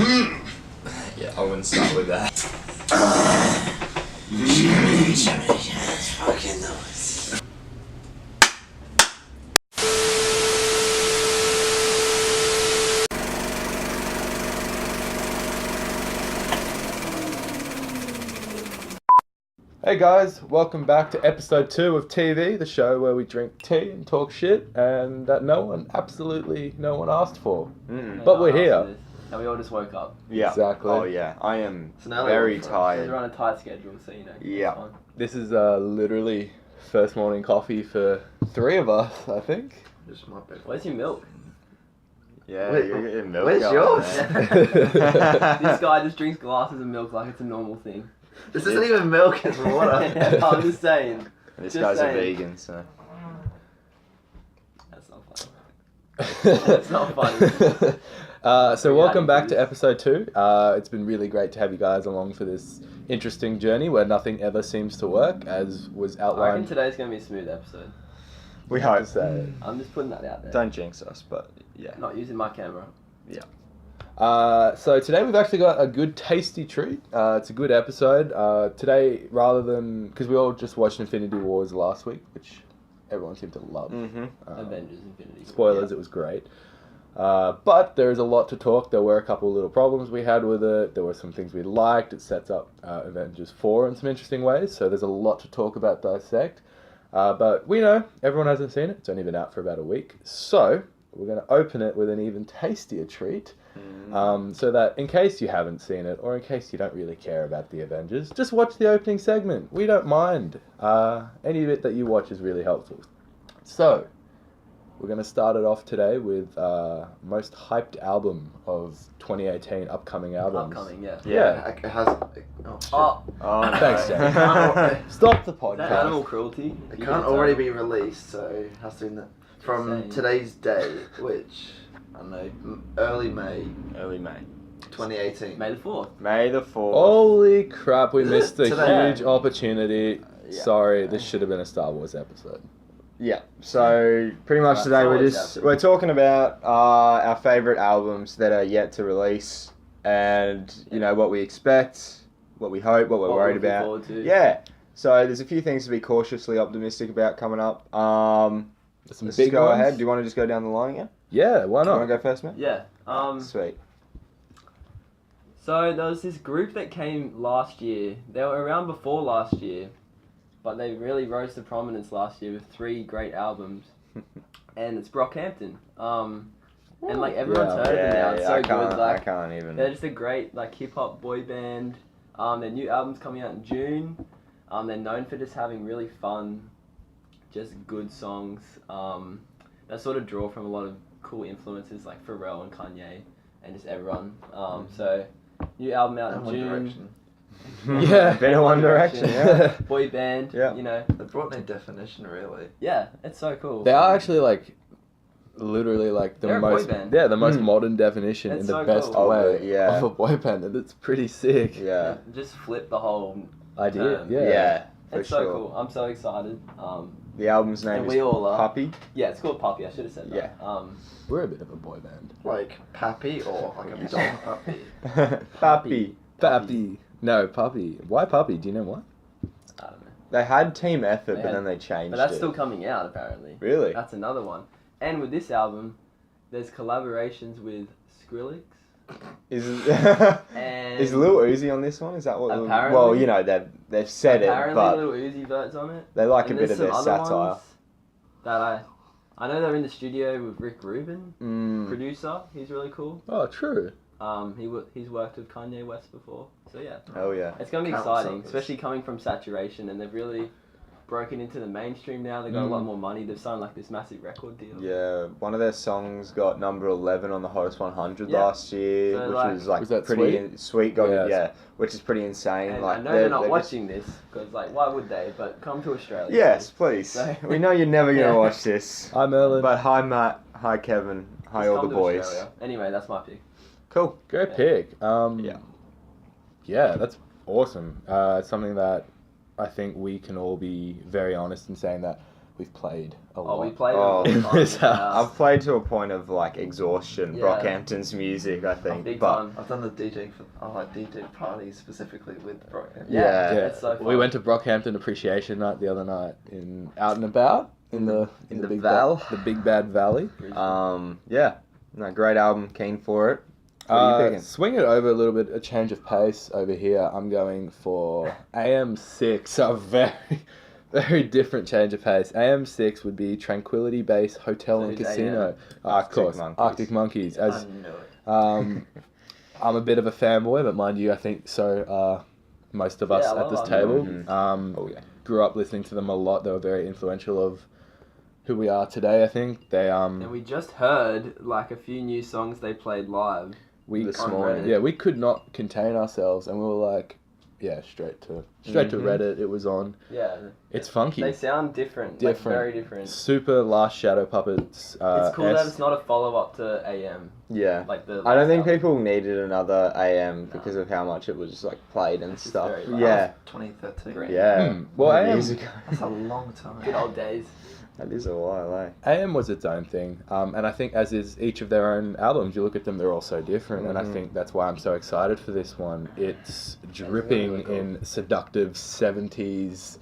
Yeah, I wouldn't start with that. Fucking noise. Hey guys, welcome back to episode 2 of TEA.V, the show where we drink tea and talk shit and that absolutely no one asked for. But we're here. And we all just woke up. Yeah. Exactly. Oh yeah, I am So very we're tired. on a tight schedule, so you know. Yeah. It's fine. This is literally first morning coffee for 3 of us, I think. Just my bed. Where's your milk? Yeah, Wait, you're getting milk. where's going, yours? man. This guy just drinks glasses of milk like it's a normal thing. This isn't even milk, it's water. Yeah, I'm just saying. This Just guy's saying. a vegan, so. That's not funny. That's not funny. So welcome back to episode 2. It's been really great to have you guys along for this interesting journey where nothing ever seems to work, as was I reckon outlined. today's going to be a smooth episode. We have hope. to say. I'm just putting that out there. Don't jinx us, but yeah. Not using my camera. Yeah. So today we've actually got a good tasty treat. It's a good episode. Today, rather than... Because we all just watched Infinity Wars last week, which everyone seemed to love. Mm-hmm. Avengers Infinity War. Spoilers, Yeah. it was great. But there is a lot to talk. There were a couple of little problems we had with it. There were some things we liked. It sets up Avengers 4 in some interesting ways. So there's a lot to talk about, dissect. But we know everyone hasn't seen it. It's only been out for about a week. So we're going to open it with an even tastier treat. So that in case you haven't seen it, or in case you don't really care about the Avengers, just watch the opening segment. We don't mind. Any bit that you watch is really helpful. So, we're going to start it off today with most hyped album of 2018, upcoming albums. Upcoming, yeah. Yeah. It has. Oh, shit. Oh, Oh, no. Thanks, Jay. It Stop the is that animal podcast. cruelty? can't already be released, so it has to be from Insane. today's day, which, I don't know, early May Early May. 2018. May the 4th. May the 4th. Holy crap, we missed a Today. huge opportunity. Yeah. Sorry, this should have been a Star Wars episode. Yeah, so pretty much Right, today always we're talking about our favourite albums that are yet to release, and you know what we expect, what we hope, what we're worried looking about. forward to. Yeah, so there's a few things to be cautiously optimistic about coming up. There's some Let's big go ones. ahead. Do you want to just go down the line again? Yeah, why Do you want not? to go first, mate? Yeah. Sweet. So there was this group that came last year. They were around before last year, but they really rose to prominence last year with 3 great albums. And it's Brockhampton. And like everyone's heard of them now. It's so I can't, good. Like I can't even. they're just a great like hip hop boy band. Their new album's coming out in June. They're known for just having really fun, just good songs. That sort of draw from a lot of cool influences like Pharrell and Kanye and just everyone. So new album out in One June. Direction. Yeah. Bit of One Direction, yeah. Boy band. Yeah. You know. They brought no definition, really. Yeah, it's so cool. They are actually like, literally like the They're a boy most, band. yeah, the most Mm. modern definition It's in the so best cool. way Yeah. of a boy band, and it's pretty sick Yeah. Just flip the whole idea. term. Yeah. Yeah. For It's sure. so cool. I'm so excited. The album's name And is we all are. Puppy. Yeah, it's called Puppy. I should have said that. We're a bit of a boy band. Like Pappy or like a dog puppy. Puppy. Pappy. No, Puppy. Why Puppy? Do you know why? I don't know. They had Team Effort, They but had- then they changed But that's it. still coming out apparently. Really? That's another one. And with this album, there's collaborations with Skrillex Is and is Lil Uzi on this one? Is that what? Apparently. Well, you know they've said apparently it, but Lil Uzi Vert's on it. they like And a bit there's of their some other satire. ones that I know they're in the studio with Rick Rubin, producer. He's really cool. Oh, true. He's worked with Kanye West before, so yeah, Oh yeah. it's gonna be Count exciting, suckers. especially coming from Saturation, and they've really broken into the mainstream now. They got a lot more money. They've signed like this massive record deal. Yeah, one of their songs got number 11 on the Hottest 100 Yeah. last year, So, which like- was like Was that pretty sweet. Got Yeah, it, yeah, which is pretty insane. And like I know they're not just- watching this because like why would they? But come to Australia. Yes, please. So- We know you're never gonna Yeah. watch this. Hi, Merlin. But hi Matt, hi Kevin, hi Just all come the to boys. Australia. Anyway, that's my pick. Cool. Great pick. Yeah. Yeah, that's awesome. It's something that I think we can all be very honest in saying that we've played a Oh, lot. we played Oh. it all the It's time. I've played to a point of like exhaustion. Yeah. Brockhampton's music, I think. Big but time. I've done the DJ for DJ parties specifically with Brockhampton. Yeah, Yeah. it's so fun. We went to Brockhampton Appreciation Night the other night in out and about in the the Big Bad Valley. yeah, no, great album. Keen for it. What are you picking? Swing it over a little bit, a change of pace over here. I'm going for AM6, a very, very different change of pace. AM6 would be Tranquility Base Hotel and So who's Casino. AM? Of course, Monkeys. Arctic Monkeys. I As know it. I'm a bit of a fanboy, but mind you, I think so are most of us Yeah, I at love this Arctic table. Monkeys. Oh yeah. Grew up listening to them a lot. They were very influential of who we are today, I think. They And we just heard like a few new songs they played live. This on morning. Reddit. Yeah, we could not contain ourselves, and we were like, yeah, straight to Reddit. It was on. Yeah. It's funky, They sound different. Different. Like, very different. super Last Shadow Puppets. It's cool that it's not a follow up to AM. Yeah. Like the. I don't think last album. people needed another AM No. because of how much it was like played and It's stuff. very loud. Yeah. 2013. Great. Yeah. Well, AM, Years ago. That's a long time. Good old days. That is a while, eh? AM was its own thing, and I think as is each of their own albums, you look at them, they're all so different, and I Mhm. think that's why I'm so excited for this one. It's dripping really cool. in seductive 70s,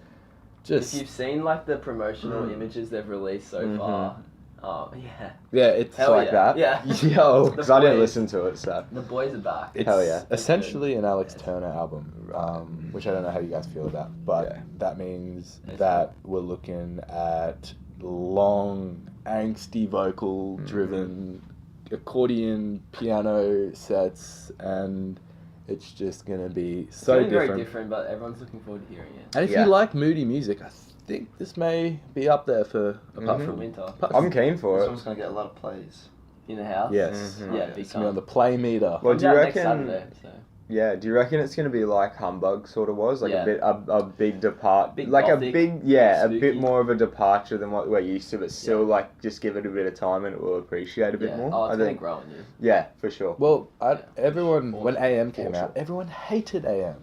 If just you've seen like the promotional images they've released so Mhm. far, oh yeah, yeah, it's Hell like yeah. that. Yeah. Yo, because I didn't boys. listen to it, so. the boys are back. It's Hell yeah. essentially an Alex Turner album, which I don't know how you guys feel about, but Yeah. that means It's that we're looking at long, angsty vocal-driven accordion, piano sets, and it's just gonna be It's so gonna be different. very different, but everyone's looking forward to hearing it. And if Yeah. you like moody music, I think this may be up there for apart Mhm. For from winter I'm keen for This it. one's gonna get a lot of plays. in the house. yes, Mhm. Yeah, Yeah, big it's gonna be on time. the play meter. Well, I'm do you down next reckon? Saturday, so. Yeah, do you reckon it's gonna be like Humbug sort of was, like Yeah. a big depart, Big like gothic, a big a spooky. bit more of a departure than what we're used to, but still Yeah. like just give it a bit of time and it will appreciate a bit Yeah. more. Oh, it's I gonna think. grow on you. Yeah, for sure. Well, Yeah. everyone when For AM came sure. out, everyone hated AM,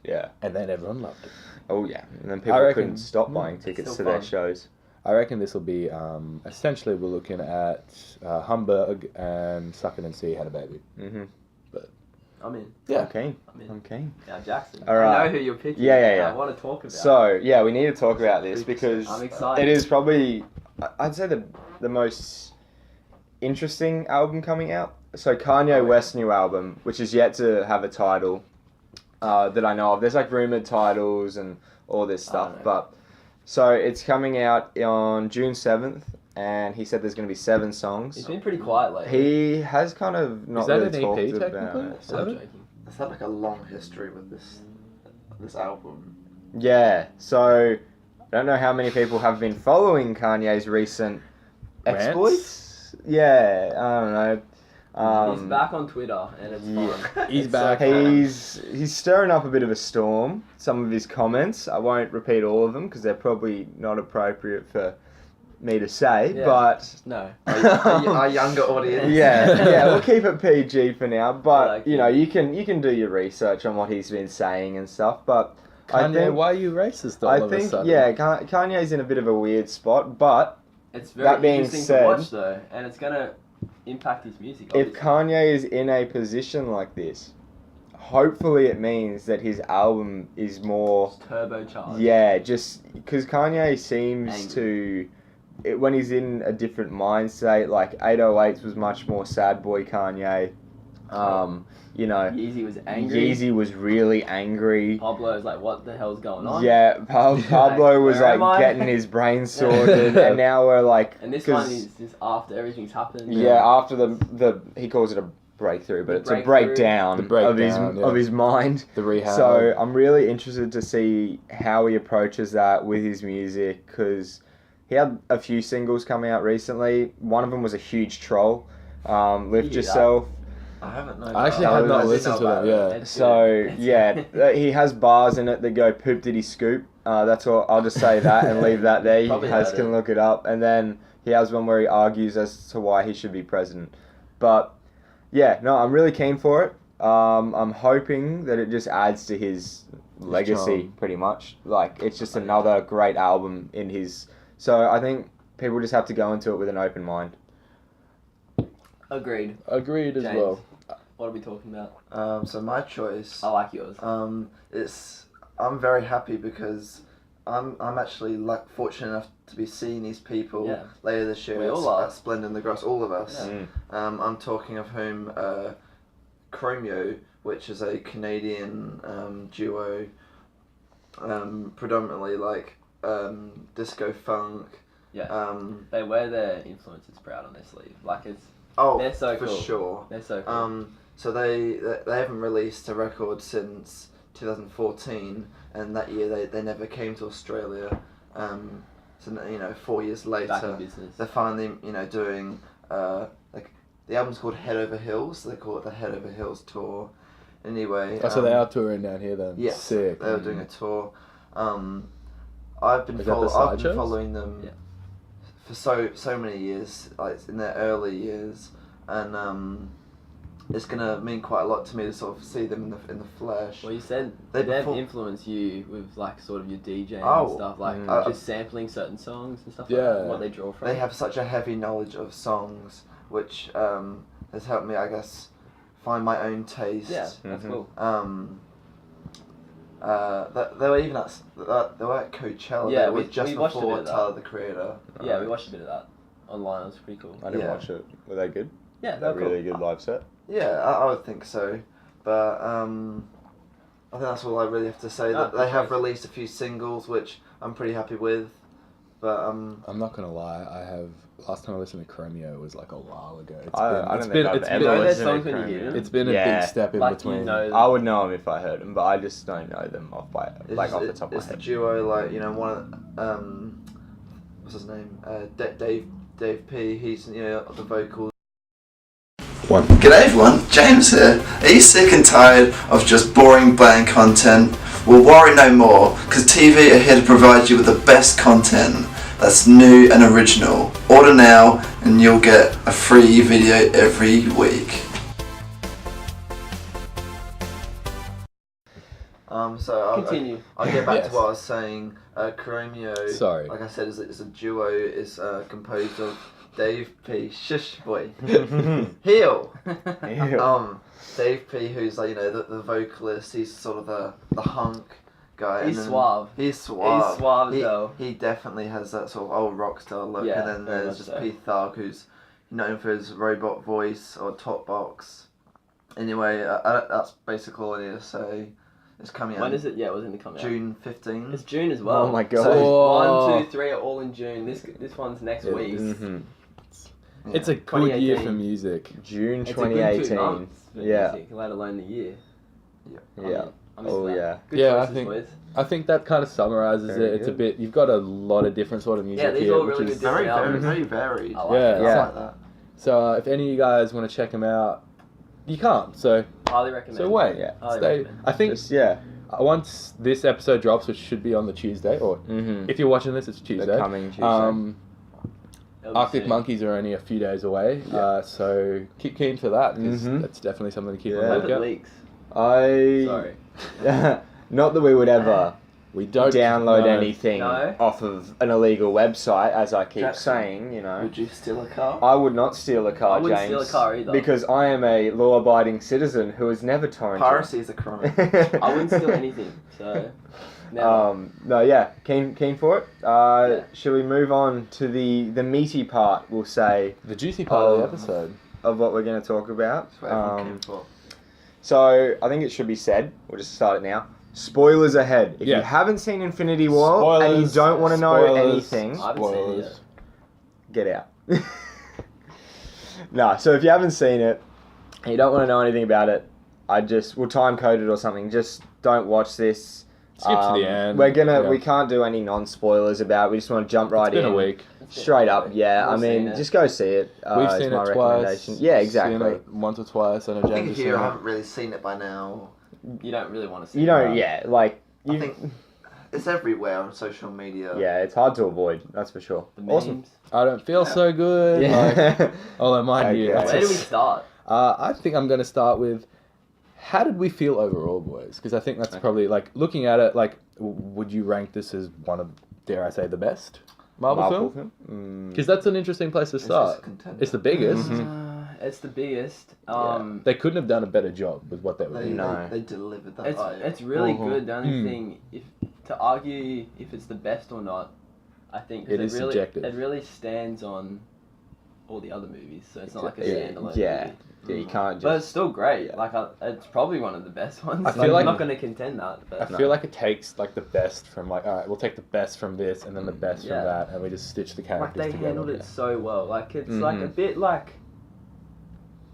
Yeah. and then everyone loved it. Oh yeah, and then people reckon- couldn't stop buying tickets to still their fun. shows. I reckon this will be essentially we're looking at Hamburg and Suck It and See Had a Baby. Mm-hmm. I'm in. Yeah. I'm keen. I'm in. I'm keen. Now Jackson. All right. I know who you're picking. Yeah. I want to talk about. So yeah, we need to talk about this because I'm excited. it is probably I'd say the most interesting album coming out. So Kanye West's new album, which is yet to have a title that I know of. There's like rumored titles and all this stuff, know. but so it's coming out on June 7th, and he said there's going to be 7 songs. He's been pretty quiet lately. He has kind of not that really an talked EP about technically? it. I'm joking. It's had like a long history with this album. Yeah, so I don't know how many people have been following Kanye's recent Rants? exploits. Yeah, I don't know. He's back on Twitter, and it's yeah. fun. He's It's back. So fun. He's stirring up a bit of a storm. Some of his comments, I won't repeat all of them because they're probably not appropriate for me to say. Yeah. But No. Our younger audience. yeah, we'll keep it PG for now. But Like you know, you can do your research on what he's been saying and stuff. But I Kanye, think why are you racist all I of a think sudden? yeah, Kanye's in a bit of a weird spot. But It's very That being interesting said- to watch, though, and it's gonna impact his music. if obviously. Kanye is in a position like this, hopefully it means that his album is more. It's turbocharged. Yeah, just because Kanye seems Angry. when he's in a different mind state, like 808s was much more sad boy Kanye. You know, Yeezy was angry. Yeezy was really angry. Pablo's like, what the hell's going on? Yeah, Pablo was Where am like I? getting his brain sorted, and now we're like, And this 'cause- one is just after everything's happened. yeah, after the he calls it a breakthrough, but The it's a breakthrough. breakdown, The breakdown, of yeah. his mind. The rehab. So I'm really interested to see how he approaches that with his music because he had a few singles coming out recently. One of them was a huge troll, "Lift Yeah. Yourself." I haven't known. I actually Oh, have I not didn't listened to know them. about Yeah. It's So good. It's yeah, good. he has bars in it that go "poop diddy scoop." That's all. I'll just say that and leave that there. You Probably guys heard can it. look it up. And then he has one where he argues as to why he should be president. But yeah, no, I'm really keen for it. I'm hoping that it just adds to his legacy, charm. pretty much. Like it's just another great album in his So I think people just have to go into it with an open mind. Agreed. Agreed as James. well. What are we talking about? So my choice. I like yours. I'm very happy because I'm actually fortunate enough to be seeing these people later this year We all are. at Splendid in the Grass. All of us. Yeah. I'm talking of whom Chromeo, which is a Canadian duo, predominantly disco funk. Yeah. They wear their influences proud on their sleeve. Like it's. Oh, They're so for cool. sure. They're so cool. So they haven't released a record since 2014, and that year they never came to Australia. So 4 years Back in later, business. they're finally doing the album's called Head Over Heels. So they call it the Head Over Heels tour. Anyway. So they are touring down here then. Yes, Sick. they were doing a tour. I've been Is that the I've been side shows? following them for so many years, like in their early years, and it's gonna mean quite a lot to me to sort of see them in the flesh. Well, you said They they've perform- influenced you with like sort of your DJing Oh. and stuff, like just sampling certain songs and stuff. Yeah. Like that, what they draw from. They have such a heavy knowledge of songs, which has helped me, I guess, find my own taste. Yeah, that's cool. They were even they were at Coachella. Yeah, They were we just watched a bit before of that. Tyler the Creator. Yeah, we watched a bit of that online. It was pretty cool. I didn't Yeah. watch it. Were they good? Yeah, That they're cool. really good live set. Yeah, I would think so, but I think that's all I really have to say. That No, they have choice. released a few singles, which I'm pretty happy with, but I'm not gonna lie. I have last time I listened to Chromeo was like a while ago. I don't think I've it's ever been, know their listened to songs when you hear Chromeo. them? it's been a Yeah. big step in Like, between. you know, I would know them if I heard them, but I just don't know them off by it's, like off the top of it's my the head. duo, one of what's his name? Dave P. He's the vocals. G'day everyone, James here. Are you sick and tired of just boring, bland content? Well, worry no more, because TV are here to provide you with the best content that's new and original. Order now, and you'll get a free video every week. Continue. I'll get back Yes. to what I was saying. Chromeo, Sorry. like I said, is a duo. Is composed of Dave P. Shush boy. Heel. Ew. Dave P. Who's the vocalist. He's sort of the hunk guy. He's and then suave. He's suave. He's suave as hell. He definitely has that sort of old rock star look. Yeah, and then very there's much just so. P. Thug, who's known for his robot voice or top box. Anyway, that's basically all I need to say. It's coming out. When is it? Yeah, it was in the coming out. June 15th. It's June as well. Oh my God. So Whoa. 1, 2, 3 are all in June. This one's next It week. is. Mhm. It's a good year 2018. for music. June It's a good 2018. 2 months for Yeah. music, let alone the year. Yeah. I'm Oh, glad. yeah. Good Yeah, I choices, think- boys. I think that kind of summarizes Very it. It's a good. bit. You've got a lot of different sort of music Yeah, these here, all which really is good Very, very, albums. very varied. I like Yeah. it. I Yeah. like that. So if any of you guys want to check them out, you can't. So Highly recommend. so wait. Yeah. Highly Stay. recommend. I think Just, yeah. once this episode drops, which should be on the Tuesday, or Mm-hmm. if you're watching this, it's Tuesday. The coming Tuesday. It'll be Arctic soon. Monkeys are only a few days away, Yeah. so keep keen for that because Mhm. that's definitely something to keep Yeah. on Hope it lookout. leaks. I. Sorry. Not that we would ever We don't download no. anything No. off of an illegal website, as I keep Jackson, saying, you know. Would you steal a car? I would not steal a car, I wouldn't James. steal a car either. Because I am a law-abiding citizen who has never torrented. Piracy is a crime. I wouldn't steal anything. So. Never. No, yeah, keen for it. Yeah. Shall we move on to the meaty part? We'll say The juicy part of the Um, episode. of what we're going to talk about. That's what everyone came for. So I think it should be said. We'll just start it now. Spoilers ahead. If Yeah. you haven't seen Infinity War and you Spoilers, don't want to know spoilers. anything, I haven't seen it Spoilers. yet. get out. No, so if you haven't seen it and you don't want to know anything about it, we'll time code it or something. Just don't watch this. Skip to the end. We Yeah. can't do any non-spoilers about it. We just want to jump right It's been in. a week. Straight up, yeah. We've I mean, seen it. just go see it. We've is seen my it twice. recommendation. Yeah, exactly. Seen it once or twice. I know I think James if has you seen it. haven't really seen it by now, You don't really want to see You it. don't, Right. yeah, like I you. think it's everywhere on social media. Yeah, it's hard to avoid. That's for sure. The memes. Awesome. I don't feel so good. Like, Yeah. although mind you, Okay. that's Where do we just- start? I think I'm going to start with how did we feel overall, boys? Because I think that's probably like looking at it. Like, would you rank this as one of, dare I say, the best? Marvel film? Because that's an interesting place to It's start. a contender. It's the biggest. It's the biggest. They couldn't have done a better job with what they were They, doing. they delivered that. It's really Mhm. good. The only Mm. thing, if to argue if it's the best or not, I think 'cause It is really, subjective. It really stands on all the other movies, so it's not like a Yeah, standalone yeah. movie. Yeah, you can't But it's just. still great. Yeah. Like it's probably one of the best ones. I feel I'm like- not going to contend that. But I feel like it takes like the best from like, all right, we'll take the best from this and then the best Yeah. from that, and we just stitch the like characters they together. handled it so well. Like it's like a bit like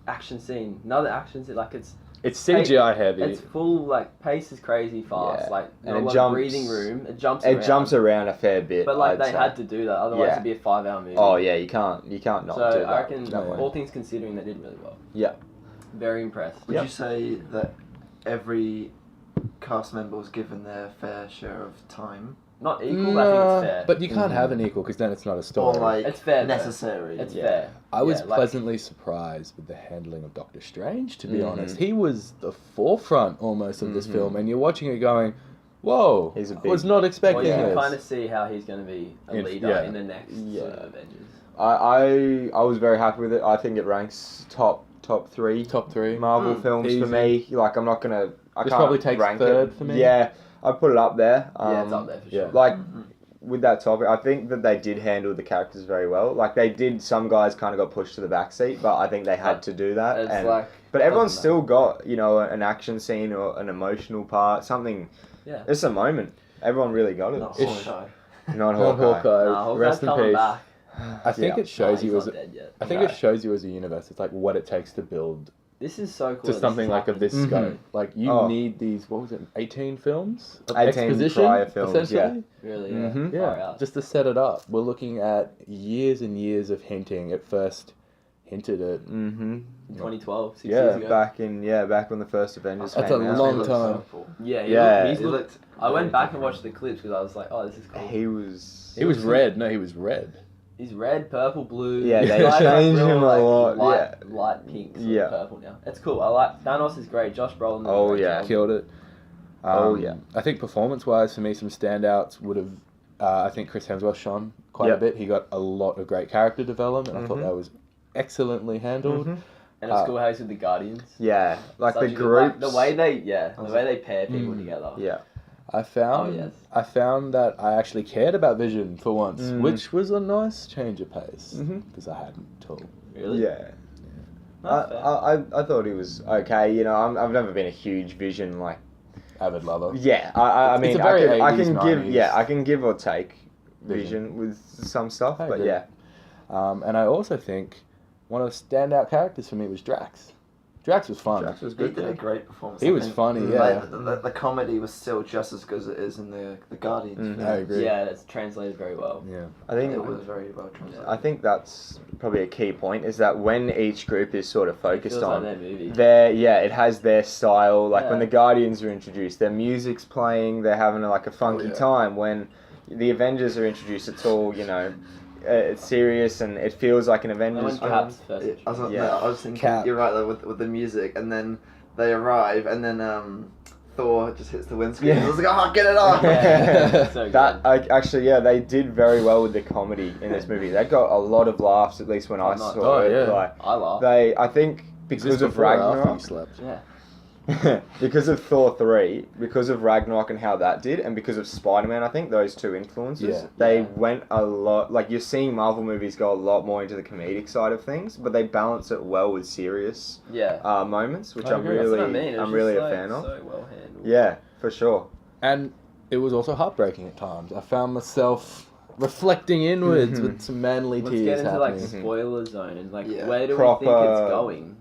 action scene. Another action scene. Like it's CGI heavy. It's full, like, pace is crazy fast, Yeah. like, And not a it lot jumps- of breathing room, it jumps It around. jumps around a fair bit. But, like, I'd they say. had to do that, otherwise Yeah. it'd be a 5-hour movie. Oh yeah, you can't not So, do that. I reckon, No way. all things considering, they did really well. Yeah. Very impressed. Would Yep. you say that every cast member was given their fair share of time? Not equal, I think it's fair. But you can't have an equal because then it's not a Or story. like It's fair, though. necessary? It's Yeah. fair. I was Yeah, like- pleasantly surprised with the handling of Doctor Strange, to be Mhm. honest. He was the forefront almost of this Mhm. film, and you're watching it going, whoa, He's a I big- was not Well, expecting you can this. kind of see how he's going to be a In- leader yeah. in the next sort of Avengers. I was very happy with it. I think it ranks top three Top three. Marvel films Easy. for me. Like I'm not gonna. I This can't probably takes rank third it. for me. Yeah, I put it up there. Yeah, it's up there for yeah. sure. Like with that topic, I think that they did handle the characters very well. Like they did. Some guys kind of got pushed to the back seat, but I think they had to do that. It's and, like, but everyone's doesn't still got an action scene or an emotional part. Something. Yeah. It's a moment. Everyone really got it. Not It's- Hawkeye. Not Not Hawkeye. Hawkeye. Nah, Hawkeye's Rest in coming peace. back. I think Yeah. it shows Nah, you he's as not dead yet. I think No. it shows you as a universe. It's like what it takes to build This is so cool. to that something this like of this Mhm. scope. Like you Oh. need these. What was it? 18 films. Of 18 exposition, prior films, essentially. yeah. Really, Mhm. Far Yeah, out. just to set it up. We're looking at years and years of hinting. At first, hinted at. Mm-hmm. 2012, 6 Yeah, years ago. back when the first Avengers That's came a out. long He looked time. simple. Yeah, Yeah. he's He looked. looked. I went very back and different. watched the clips because I was like, oh, this is cool. He was. He was red. No, he was red. He's red, purple, blue. Yeah, He's they like changed real, him a like, lot, Light pink, sort Yeah. of purple now. It's cool. I like Thanos is great. Josh Brolin. Did a Oh, great yeah. job. Killed it. Oh, yeah. I think performance-wise, for me, some standouts would have. I think Chris Hemsworth shone quite Yep. a bit. He got a lot of great character development. I thought Mhm. that was excellently handled. Mhm. And it's cool how he's with the Guardians. Yeah, like Such the a good- like, groups. the way they pair people Mm. together. Yeah. I found. Oh, yes. I found that I actually cared about Vision for once, Mm. which was a nice change of pace Mhm. because I hadn't at all. Really? Yeah. That's fair. I thought he was okay. I've never been a huge Vision like. Avid lover. Yeah, I It's mean, a very I 80s, can give 90s I can give or take Vision. Vision with some stuff, I but agree. yeah. And I also think one of the standout characters for me was Drax. Drax was fun. Drax was He good. did a yeah. great performance. He I was think. funny, Mm. yeah. Like, the comedy was still just as good as it is in the Guardians. Mhm. film. I agree. Yeah, that's translated very well. Yeah. I think It was very well translated. I think that's probably a key point is that when each group is sort of It focused feels like on their movie. it has their style. Like when Yeah. the Guardians are introduced, their music's playing. They're having like a funky yeah. time. When the Avengers are introduced, it's all it's serious and it feels like an And Avengers when film. Cap's first. I was, Yeah. no, I was thinking, Cap. you're right though, with the music, and then they arrive, and then Thor just hits the windscreen. Yeah. I was like, oh, get it on! Yeah, so That good. actually, yeah, they did very well with the comedy in this movie. They got a lot of laughs, at least when I Oh, nice. saw Oh, it. yeah. Like, I laugh. I think Is because this of before or after you Ragnarok, slept? Yeah. because of Thor 3, because of Ragnarok and how that did, and because of Spider-Man, I think those two influences, Yeah. they Yeah. went a lot, like you're seeing Marvel movies go a lot more into the comedic side of things, but they balance it well with serious Yeah. moments, which I I'm agree. That's really, what I mean. It was I'm just, really like, a fan of. So well handled. Yeah, for sure. And it was also heartbreaking at times. I found myself reflecting inwards Mhm. with some manly Let's tears get into like happening. spoiler zone and like Yeah. where do we think Proper- it's going?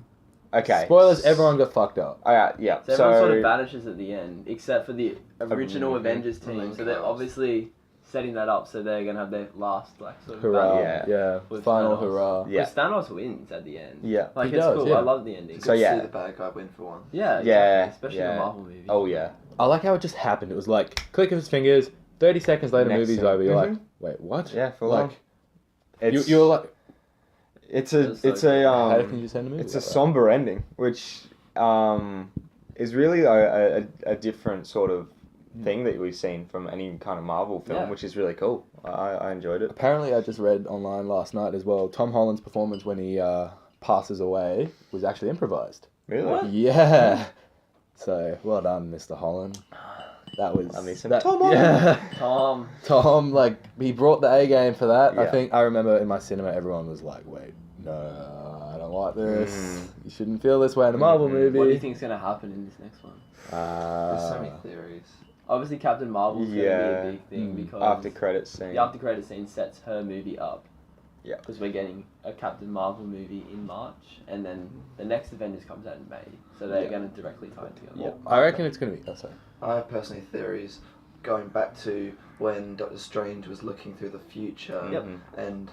Okay. Spoilers, everyone got fucked up. Yeah. So everyone sort of vanishes at the end, except for the original Mhm. Avengers The team. main So they're cast. obviously setting that up, so they're gonna have their last like sort of Hurrah. battle. Yeah. With Final Thanos. hurrah. Yeah. Because Thanos wins at the end. Yeah. Like He it's does, cool. yeah. I love the ending. So, Good to yeah. see the bad guy win for one. Yeah. Yeah, Especially yeah. in a Marvel movie. Oh yeah. I like how it just happened. It was like, click of his fingers, 30 seconds later, Next movie's scene. over. You're Mhm. like, wait, what? Yeah, full like, on. It's you're like, it's It was so a good. how can you just end a movie? it's a like that? somber ending, which is really a different sort of thing that we've seen from any kind of Marvel film, which is really cool. I enjoyed it. Apparently, I just read online last night as well, Tom Holland's performance when he passes away was actually improvised. Really? What? Yeah. So, well done, Mr. Holland. That was... I miss him. that, Tom Holland! Yeah. Tom, like, he brought the A game for that. Yeah. I remember in my cinema, everyone was like, wait, no, I don't like this. You shouldn't feel this way in a Marvel movie. What do you think's going to happen in this next one? There's so many theories. Obviously, Captain Marvel's going to be a big thing because After credits scene. the after credit scene sets her movie up. Yeah. Because we're getting a Captain Marvel movie in March, and then the next Avengers comes out in May, so they're going to directly tie it together. Yeah. I reckon it's going to be... Oh, sorry. I have personally theories going back to when Doctor Strange was looking through the future. Yep. And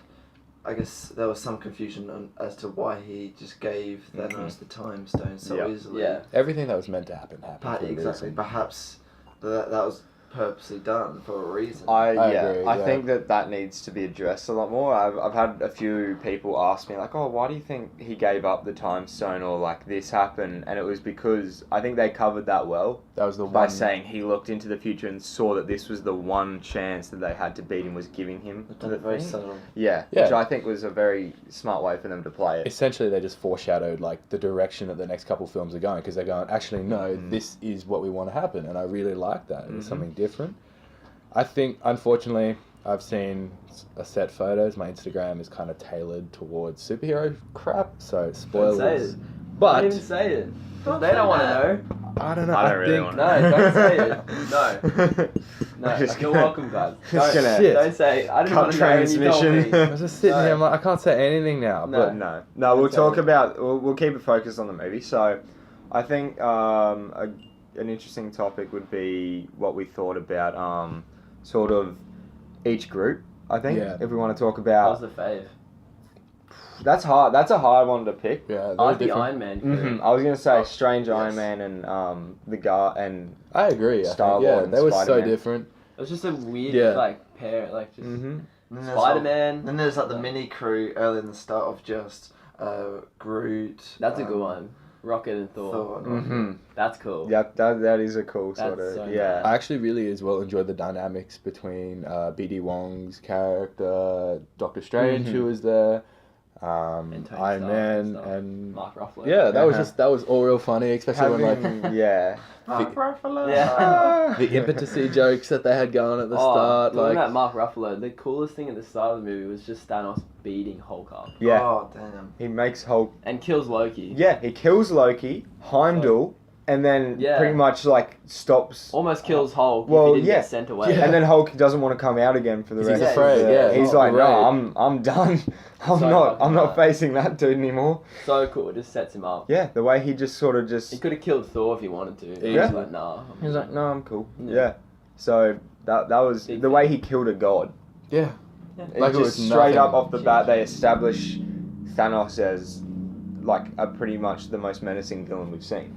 I guess there was some confusion as to why he just gave Thanos the Time Stone so easily. Yeah. Everything that was meant to happen happened. for a Exactly. reason. Perhaps that was purposely done for a reason. I agree, I yeah. think that needs to be addressed a lot more. I've had a few people ask me like, oh, why do you think he gave up the time stone, or like this happened? And it was because I think they covered that well That was the by one... saying he looked into the future and saw that this was the one chance that they had to beat him, was giving him to the very thing. subtle. Yeah, Yeah. which I think was a very smart way for them to play it. Essentially, they just foreshadowed like the direction that the next couple films are going, because they're going, actually, no, this is what we want to happen, and I really like that. It's something different. I think, unfortunately, I've seen a set photos. My Instagram is kind of tailored towards superhero crap, so spoilers. Don't say it. But Don't even say it. They don't want to know. I don't know. I don't really think, want No, don't say it. No. Just You're gonna- welcome, guys. Just Don't, gonna Shit. don't say, I didn't cut want to know when you told transmission. me. I was just sitting here. I'm like, I can't say anything now. No. But No, we'll Okay. talk about. We'll keep it focused on the movie. So, I think an interesting topic would be what we thought about sort of each group. I think if we want to talk That about, was the fave. that's hard. That's a hard one to pick. yeah, I like the different. Iron Man crew. I was gonna say Oh, Strange, yes. Iron Man, and the guy and I agree. Star-Lord Yeah, and they were so Spider-Man. different. It was just a weird, Yeah. like, pair, like, just And then there's Spider-Man. Then there's like the mini crew early in the start of just Groot. That's a good one. Rocket and Thor. Thor. That's cool. Yeah, that is a cool sort That's of so yeah. I actually really as well enjoyed the dynamics between BD Wong's character, Doctor Strange, who was there, And Tony Iron Stark Man, stuff. and Mark Ruffalo. yeah, that was Uh-huh. that was all real funny, especially when like yeah. Yeah. the impetucy jokes that they had going at the start, talking like about Mark Ruffalo, the coolest thing at the start of the movie was just Thanos beating Hulk up Yeah. Oh damn. He makes Hulk. and kills Loki. Yeah, he kills Loki, Heimdall, and then Yeah. pretty much like stops. Almost kills Hulk Well, if he didn't yeah. get sent away. And then Hulk doesn't want to come out again for the 'Cause rest. he's of afraid, the- yeah. He's Oh, like, no, right. I'm done. I'm So not fucking not bad. facing that dude anymore. So cool, it just sets him up. Yeah, the way he just sort of He just. could have killed Thor if he wanted to. He Yeah. was like, nah. He was like, no, I'm cool. Yeah. Yeah. So that was Big the way thing. he killed a god. yeah, It Like it just was straight nothing. up off the bat, they establish Thanos as like a pretty much the most menacing villain we've seen.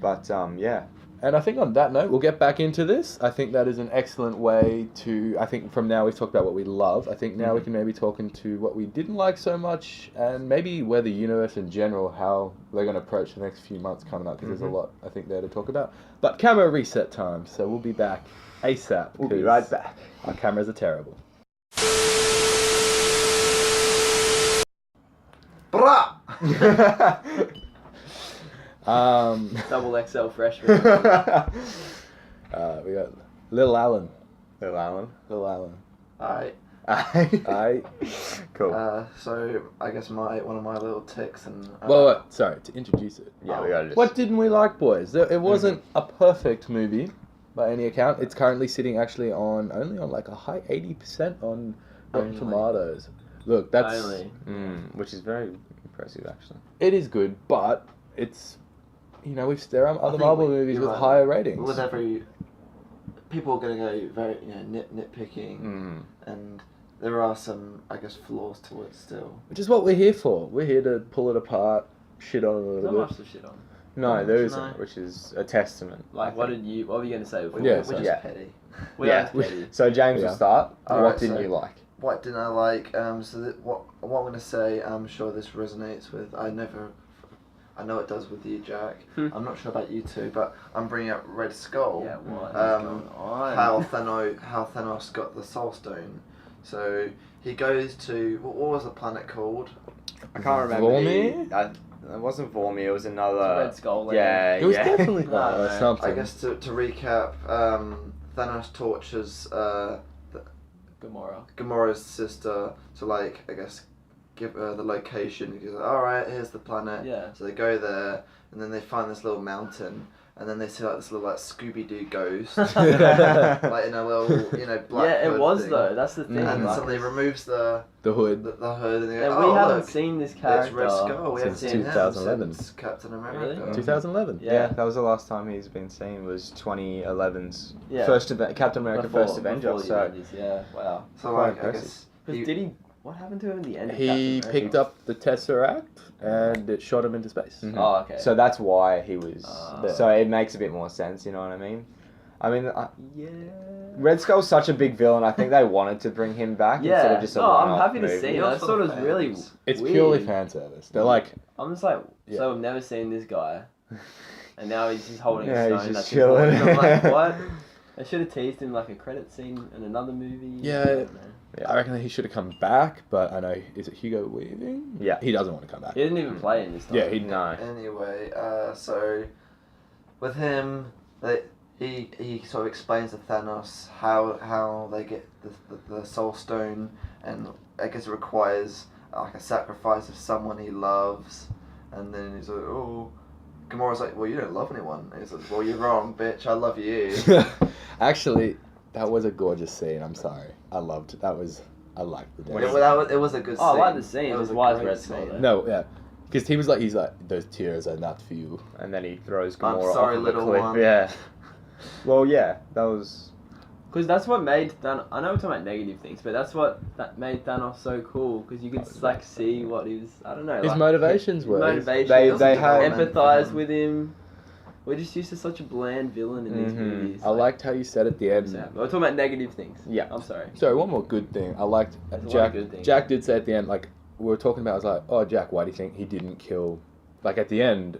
But yeah. And I think on that note, we'll get back into this. I think that is an excellent way to. I think from now we've talked about what we love. I think now we can maybe talk into what we didn't like so much, and maybe where the universe in general, how they're going to approach the next few months coming up, because there's a lot I think there to talk about. But camera reset time, so we'll be back ASAP. We'll be 'cause right back. Our cameras are terrible. Brah! Double XL freshman. We got Lil Alan. Little Alan. Lil Alan. Alright. Cool. So I guess one of my little ticks and Well, sorry, to introduce it. Yeah, we gotta just. What didn't we like, boys? It wasn't a perfect movie by any account. It's currently sitting actually only on like a high 80% on Rotten Only. Tomatoes. Look, that's Only. Which is very impressive, actually. it is good, but it's there are other think Marvel movies you're with right. higher ratings. with every people are gonna go very nitpicking and there are some I guess flaws to it still. Which is what we're here for. We're here to pull it apart, shit on it a Not little much bit. to shit on. No, there No. isn't, which is a testament. Like, what were you going to say before? Yeah, We're so- just yeah. petty. We're Yeah. just petty. So James Yeah. will start. Alright, What didn't so- you like? What didn't I like? What I'm gonna say, I'm sure this resonates with. I never I know it does with you, Jack. I'm not sure about you two, but I'm bringing up Red Skull. Yeah, what is going on? How Thanos got the Soul Stone. So he goes to what was the planet called? I can't remember. Vormir? It wasn't Vormir. It was another. Red Skull Land. Yeah, It was yeah. definitely No, something. I guess to recap, Thanos tortures Gamora. Gamora's sister to like I guess give her the location. He goes, alright, here's the planet. Yeah. So they go there and then they find this little mountain and then they see like this little like Scooby-Doo ghost like in a little black Yeah, it hood was thing. though. That's the thing. And like, suddenly removes the hood. hood and they go, yeah, oh we haven't look, seen this it's character Red Skull. We haven't Since seen him 2011. since Captain America. Really? 2011. Yeah, that was the last time he's been seen. Was 2011's Yeah. Captain America First Avenger. Before the So Avengers, yeah, wow. So Quite like I impressive. guess Because did he? What happened to him in the end? Of He Captain America? picked up the Tesseract and it shot him into space. Mhm. Oh, okay. So that's why he was. there. So it makes a bit more sense. You know what I mean? yeah. Red Skull's such a big villain. I think they wanted to bring him back instead Yeah. of just a No, I'm one-off happy to movie. see it. You know, That for sort the of really. fans. It's weird. purely fan service. They're like, I'm just like, Yeah. so I've never seen this guy, and now he's just holding Yeah, a he's stone. just That's chilling. important. I'm like, what? They should have teased him like a credit scene in another movie. Yeah. I don't know. Yeah. I reckon that he should have come back, but I know, is it Hugo Weaving? Yeah. He doesn't want to come back. He didn't even play in this time. Yeah, he No. Anyway, so with him, he sort of explains to Thanos how they get the Soul Stone, and I guess it requires like a sacrifice of someone he loves, and then he's like, oh, Gamora's like, well, you don't love anyone. And he's like, well, you're wrong, bitch. I love you. Actually, that was a gorgeous scene. I'm sorry. I liked the Yeah, dance. well, it was a good scene. Oh, I like the scene. It was Just a why is great Red Skull scene. there? No, yeah. Because he's like, those tears are not for you. And then he throws I'm Gamora sorry, off of the little cliff. one. Yeah. Well, yeah, that was. Because that's what made Thanos. I know we're talking about negative things, but that's what made Thanos so cool. Because you could like see what he was. I don't know. His like, motivations were. motivation. They had empathize with him. We're just used to such a bland villain in these Mhm. movies. I liked how you said at the end. We're talking about negative things. Yeah. I'm sorry. Sorry, one more good thing. I liked There's a lot Jack. of good things. Jack did say at the end, like we were talking about. I was like, "Oh, Jack, why do you think he didn't kill?" Like at the end,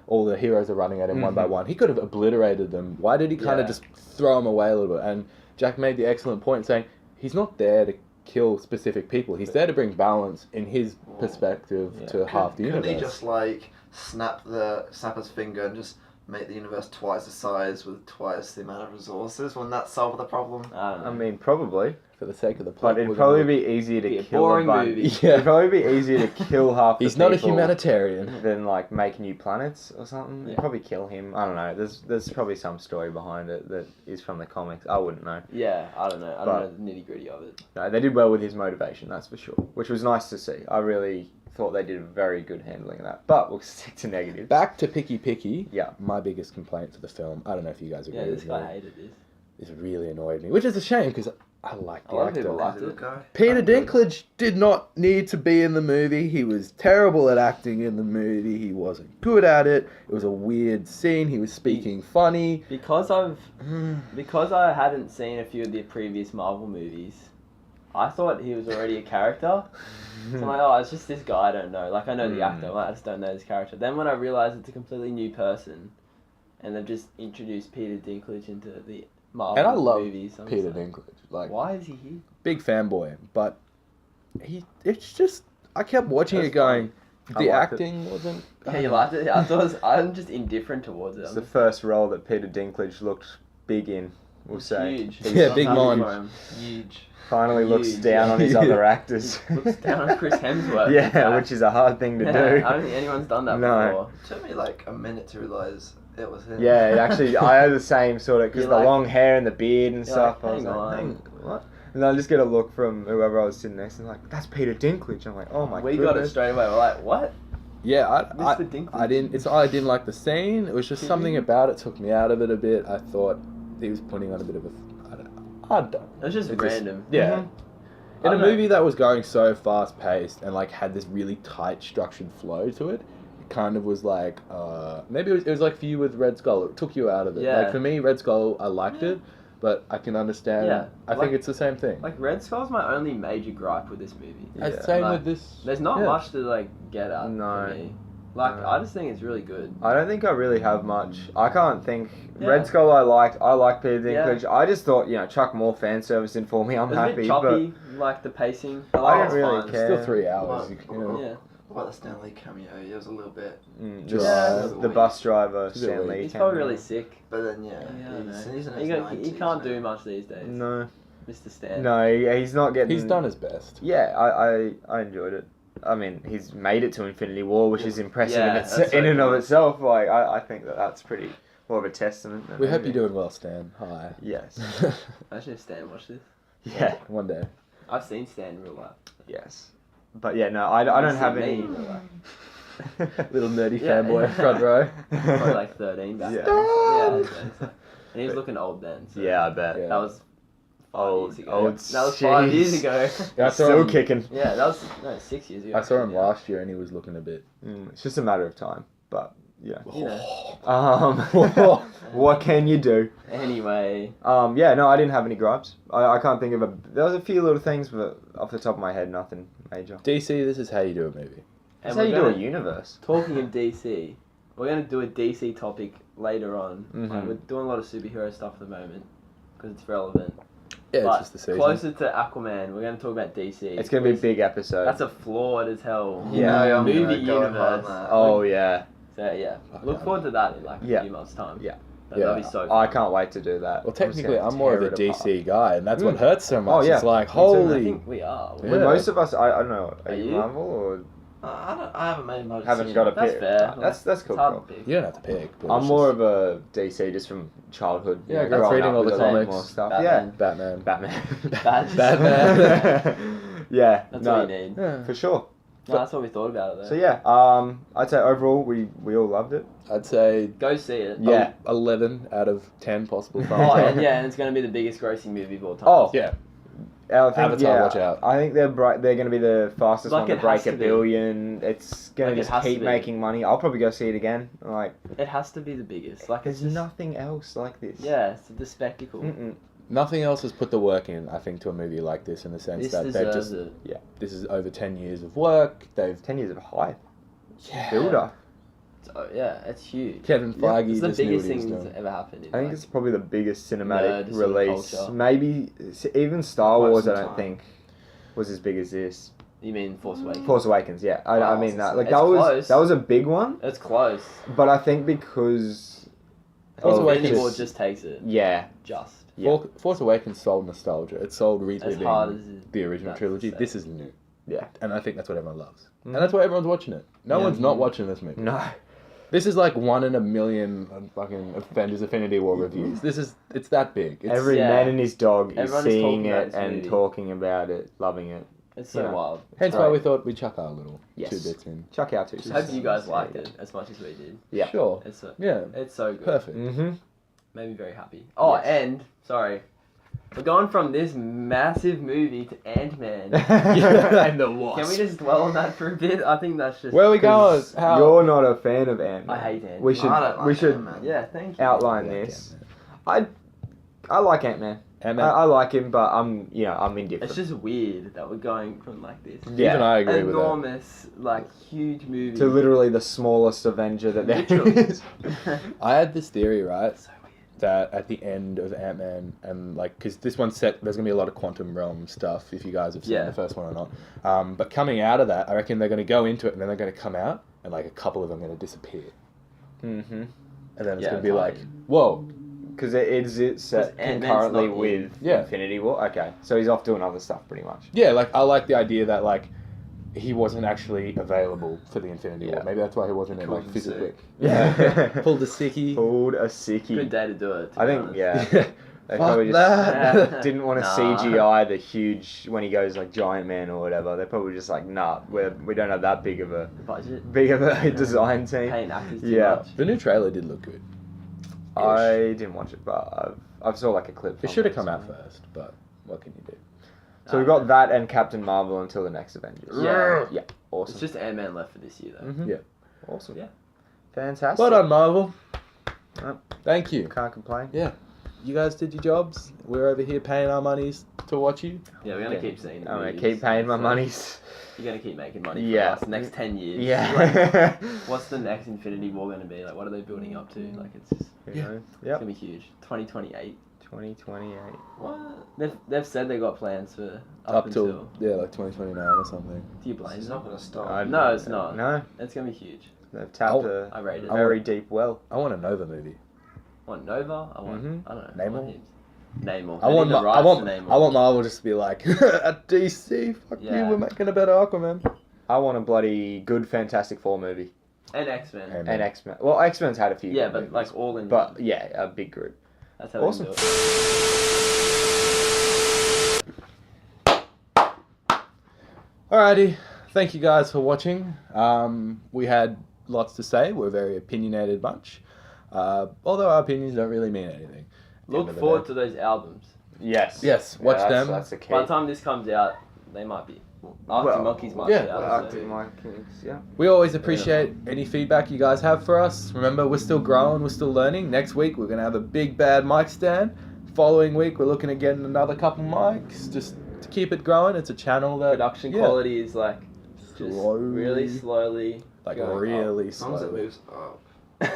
all the heroes are running at him one by Mhm. one. He could have obliterated them. Why did he kind of Yeah. just throw them away a little bit? And Jack made the excellent point saying he's not there to kill specific people. He's there to bring balance in his perspective Yeah. to half the Couldn't universe. he just like snap his finger and just make the universe twice the size with twice the amount of resources? Wouldn't that solve the problem? I don't know. I mean, probably. For the sake of the plot, But it'd we're probably gonna- be easier to Be a kill boring a bunch. movie. Yeah. It'd probably be easier to kill half the He's not a people humanitarian. than like make new planets or something. Yeah. You'd probably kill him. I don't know. There's probably some story behind it that is from the comics. I wouldn't know. Yeah, I don't know. I don't know the nitty gritty of it. No, they did well with his motivation, that's for sure. Which was nice to see. I really thought they did a very good handling of that. But we'll stick to negatives. Back to Picky. Yeah. My biggest complaint for the film. I don't know if you guys agree Yeah, this with guy me. hated this. This really annoyed me, which is a shame because I like the A lot of actor. people liked Is it it. a guy? Peter I'm good. Dinklage did not need to be in the movie. He was terrible at acting in the movie. He wasn't good at it. It was a weird scene. He was speaking funny. Because I hadn't seen a few of the previous Marvel movies, I thought he was already a character. So I'm like, oh, it's just this guy I don't know. Like, I know the actor, but I just don't know his character. Then when I realised it's a completely new person, and they've just introduced Peter Dinklage into the Marvel And I love movies, I'm Peter just like, Dinklage. Like, why is he here? big fanboy. But it's just, I kept watching That's it going, I the liked it. acting wasn't... Yeah, you liked it? I thought I'm just indifferent towards it. It's I'm the just- first role that Peter Dinklage looked big in, we'll it's say. huge. Yeah, I'm big happy mon. for him. Huge. Finally looks Huge, down yeah. on his other actors. Looks down on Chris Hemsworth. in Yeah, fact. which is a hard thing to Yeah, do. I don't think anyone's done that No. before. It took me like a minute to realise it was him. Yeah, actually, I had the same sort of, because You're the like- long hair and the beard and you're stuff. like, I was hang like, on. hang, what? And I just get a look from whoever I was sitting next to, and like, that's Peter Dinklage. I'm like, oh my We goodness. got it straight away. We're like, what? Yeah, Mr. Dinklage. I didn't. It's I didn't like the scene. It was just something about it took me out of it a bit. I thought he was putting on a bit of a. I don't know. I don't. It was just It just- random. Yeah. Mhm. In I a don't know. movie that was going so fast paced and like had this really tight structured flow to it, it kind of was like maybe it was like for you with Red Skull. It took you out of it. Yeah. Like for me, Red Skull, I liked it, but I can understand. Yeah, I like- think it's the same thing. Like, Red Skull's my only major gripe with this movie. Yeah. Same Like, with this. There's not yeah. much to, like, get at No. for me. Like, I just think it's really good. I don't think I really have much. I can't think. Yeah. Red Skull I liked. I like Peter Yeah. Dinklage. I just thought, chuck more fan service in for me. I'm It was a happy. bit choppy, like the pacing. But I like, don't it's really fine. care. Still 3 hours. Well, Yeah. What about the Stanley cameo? It was a little bit, Just Yeah. the bus driver, It's a bit Stan weak. Lee. He's came probably in. really sick. but then Yeah, he's in he, his got, 90s, he can't do man. much these days. No. Mr. Stan. No, he's not getting. He's done his best. Yeah, I enjoyed it. I mean, he's made it to Infinity War, which is impressive Yeah, in, that's so in and of cool. itself. Like, I think that's pretty more of a testament. than We hope anything. you're doing well, Stan. Hi. Yes. Imagine if Stan watched this. Yeah. One day. I've seen Stan in real life. Yes. But yeah, no, I don't You've have seen me any. in real life. Little nerdy Yeah. fanboy front row. Probably like 13 back Yeah. then. Yeah, so. And he was looking old then. So Yeah, I bet. Yeah. That was 5 years ago. Old That was 5 years jeez. ago. Yeah, I saw Still him, kicking. Yeah, that was 6 years ago. I saw him actually, yeah. last year and he was looking a bit. It's just a matter of time. But yeah. You know. What can you do? Anyway, Yeah, no, I didn't have any gripes. I can't think of a. There was a few little things, but off the top of my head, nothing major. DC, this is how you do a movie. That's and how we're you do a gonna, universe. talking of DC, we're going to do a DC topic later on. Mhm. Like, we're doing a lot of superhero stuff at the moment because it's relevant. Yeah, but it's just the season. closer to Aquaman, we're going to talk about DC. It's gonna be a big episode. That's a flawed as hell Yeah. I'm movie gonna go hard universe. on that. Oh yeah, So yeah, Fuck, look yeah. forward to that in like a Yeah. few months' time. Yeah. That'll be Yeah. so I fun. can't wait to do that. Well, technically, just I'm more of gonna a tear it DC guy, and that's what Mm. hurts so much. Oh, yeah. It's like, Me too. I holy. think we are. apart. Yeah. With most of us, I don't know. Are Are you you? Marvel or I haven't made my haven't decision. got a That's pick? fair. That's cool. It's hard cool. to pick. You don't have to pick. But I'm it's more just of a DC just from childhood. Yeah, I grew up growing reading all with the a lot comics. more stuff. Batman. Batman. Batman. Batman. Yeah. That's no, all you need. Yeah. for sure. No, that's what we thought about it though. So yeah, I'd say overall we all loved it. I'd say Go see it. Yeah. 11 out of 10 possible Oh, thumbs up. and yeah, and it's going to be the biggest grossing movie of all time. Oh, Yeah. I think, Avatar, yeah, watch out. I think they're going to be the fastest Like, one to it break has a to be. billion. It's going Like, to it just has to keep be. making money. I'll probably go see it again. Like, It has to be the biggest. Like, there's it's just, nothing else like this. Yeah, it's the spectacle. Mm-mm. Nothing else has put the work in, I think, to a movie like this in the sense This that they've deserves just. it. This is over 10 years of work. They've. 10 years of hype. Yeah. Builder. Yeah, it's huge. Kevin Yeah, Feige It's the just knew what biggest he was thing that's doing. ever happened. In, I think like, it's probably the biggest Yeah, cinematic just in release. culture. Maybe even Star Quite Wars, I some don't time. think, was as big as this. You mean Force Awakens? Force Awakens, yeah. I Oh, mean that. Like it's that was close. that was a big one, It's close. but I think because Force of Awakens- Infinity War just- just takes it. yeah. Just. Yeah. Force Awakens sold nostalgia. It sold As retweeting hard as the original that's trilogy. to say. This is new. Yeah. And I think that's what everyone loves. Mm. And that's why everyone's watching it. No Yeah. one's not watching this movie. No. This is like 1 in a million fucking Avengers Infinity War reviews. It's that big. It's, Every yeah. man and his dog is Everyone is seeing talking about it this and movie. talking about it, loving it. It's so Yeah. wild. hence right. why we thought we'd chuck our little Yes. 2 bits in. Chuck out 2 I hope you guys cents. liked Yeah. it as much as we did. Yeah. Sure. Yeah. It's so good. Perfect. Mm-hmm. Made me very happy. Oh, Yes. and sorry, we're going from this massive movie to Ant-Man. And the Can Wasp. we just dwell on that for a bit? I think that's just. Where are we going? 'Cause How? You're not a fan of Ant-Man. I hate Ant-Man. We should I don't like we should Ant-Man. Yeah, thank you. outline I like this. I like Ant-Man. Ant-Man. I like him, but I'm indifferent. It's just weird that we're going from like this Yeah. Even I agree with that. enormous, like huge movie to literally the smallest Avenger that there Literally. is. I had this theory, right? So weird. That at the end of Ant-Man, and like, because this one's set, there's going to be a lot of quantum realm stuff, if you guys have seen Yeah. the first one or not. But coming out of that, I reckon they're going to go into it, and then they're going to come out, and like a couple of them are going to disappear. Mm-hmm. And then it's Yeah, going to be like, fine. whoa. Because it's set 'Cause Ant-Man's concurrently not with in. Yeah. Infinity War. Okay, so he's off doing other stuff pretty much. Yeah, like, I like the idea that, like, he wasn't actually available for the Infinity War. Yeah. Maybe that's why he wasn't in, like, Pulled physically. sick. Yeah. Pulled a sickie. Pulled a sickie. Good day to do it. to I be think honest. yeah. They Fuck probably just that. didn't want to Nah. CGI the huge when he goes like Giant Man or whatever. They're probably just like, nah, we don't have that big of a Budget. design team. Paying actors too Yeah. much. The new trailer did look good. I didn't watch it, but I've saw like a clip. It from should have it, come so- out first, but what can you do? So we've got that and Captain Marvel until the next Avengers. Yeah. Yeah. Awesome. It's just Ant-Man left for this year though. Mhm. Yeah. Awesome. Yeah. Fantastic. Well done, Marvel. Yep. Thank you. Can't complain. Yeah. You guys did your jobs. We're over here paying our monies to watch you. Yeah, we're gonna keep seeing. I'm gonna keep paying my monies. You're gonna keep making money for Yeah. us the next 10 years. Yeah. Like, what's the next Infinity War gonna be? Like, what are they building up to? Like, it's just, Who Yeah. knows? it's Yep. gonna be huge. 2028. 2028. What? They've said they got plans for Up until. till, yeah, like 2029 or something. Do you blame It's them? not gonna stop. No, it's not. No, It's gonna be huge. they've tapped Oh, I rate it. I very deep well. I want a Nova movie. I want Nova. I want. Mhm. I don't know. I Namor? want him. Namor. I want, need the I rights want, to Namor. I want Marvel just to be like, at DC, fuck you, Yeah. we're making a better Aquaman. I want a bloody good Fantastic Four movie And X-Men. And- and X-Men. Well, X-Men's had a few. Yeah, good but movies, like all in. but yeah, a big group. That's how Awesome. they do it. Alrighty, thank you guys for watching. We had lots to say. We're a very opinionated bunch. Although our opinions don't really mean anything. End Look of the forward day. to those albums. Yes. Yes, watch Yeah, them. That's the key. By the time this comes out, they might be. Arctic Well, Monkeys might yeah. be out. Arctic so- Monkeys, yeah. We always appreciate any feedback you guys have for us. Remember, we're still growing, we're still learning. Next week, we're going to have a big bad mic stand. Following week, we're looking at getting another couple mics just to keep it growing. It's a channel that... Production yeah, quality is like just Slowly. really slowly. Like, going really As long as it slowly. moves up. up.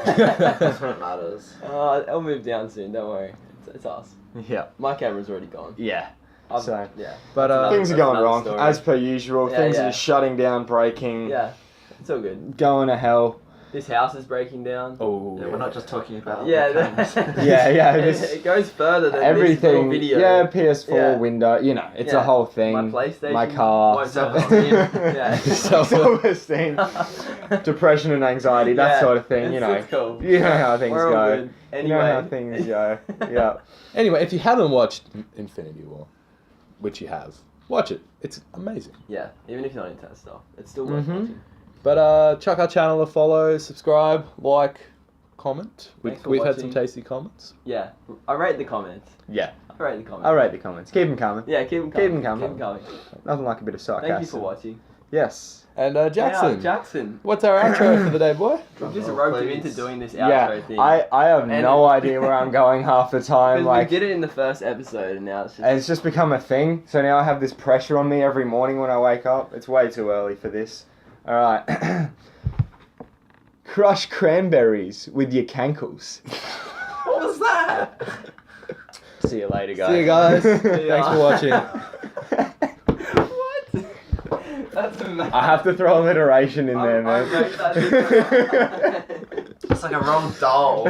That's what matters. It'll move down soon. Don't worry. It's us. Yeah. My camera's already gone. Yeah. I've- So- yeah. But, That's Things are that's going another wrong, story. as per usual. Yeah, Things yeah. are just shutting down, breaking, Yeah, it's all good. going to hell. This house is breaking down. Oh, Yeah, we're not just talking about Yeah, the cameras. Yeah, it, this- it goes further than Everything. this little video. Yeah, PS4 Yeah. window. You know, it's Yeah. a whole thing. My PlayStation. My car. won't self-esteem. Yeah. Self-esteem. Depression and anxiety, that Yeah, sort of thing. You it's- know. it's cool. You know how things We're all go. good. You know how Anyway. things go. Yeah. Anyway, if you haven't watched Infinity War, which you have, watch it. It's amazing. Yeah, even if you're not into that stuff, it's still worth Mhm. watching. But chuck our channel a follow, subscribe, like, comment. Thanks for We've had some watching. tasty comments. Yeah, I rate the comments. Yeah. I rate the comments. I'll rate the comments. Keep them coming. Yeah, keep them Keep coming. 'em coming. Keep 'em coming. Nothing like a bit of sarcasm. Thank you for watching. Yes. And Jackson, Yeah, Jackson. what's our outro for the day, boy? We've just Oh, roped him please. into doing this Yeah. outro thing. I have And- no idea where I'm going half the time. Because Like, we did it in the first episode, and now it's just. and it's just become a thing. So now I have this pressure on me every morning when I wake up. It's way too early for this. All right. Crush cranberries with your cankles. What was that? See you later, guys. See you guys. See ya. Thanks for watching. What? That's amazing. I have to throw alliteration in there, I man. wrote that. It's like a wrong doll.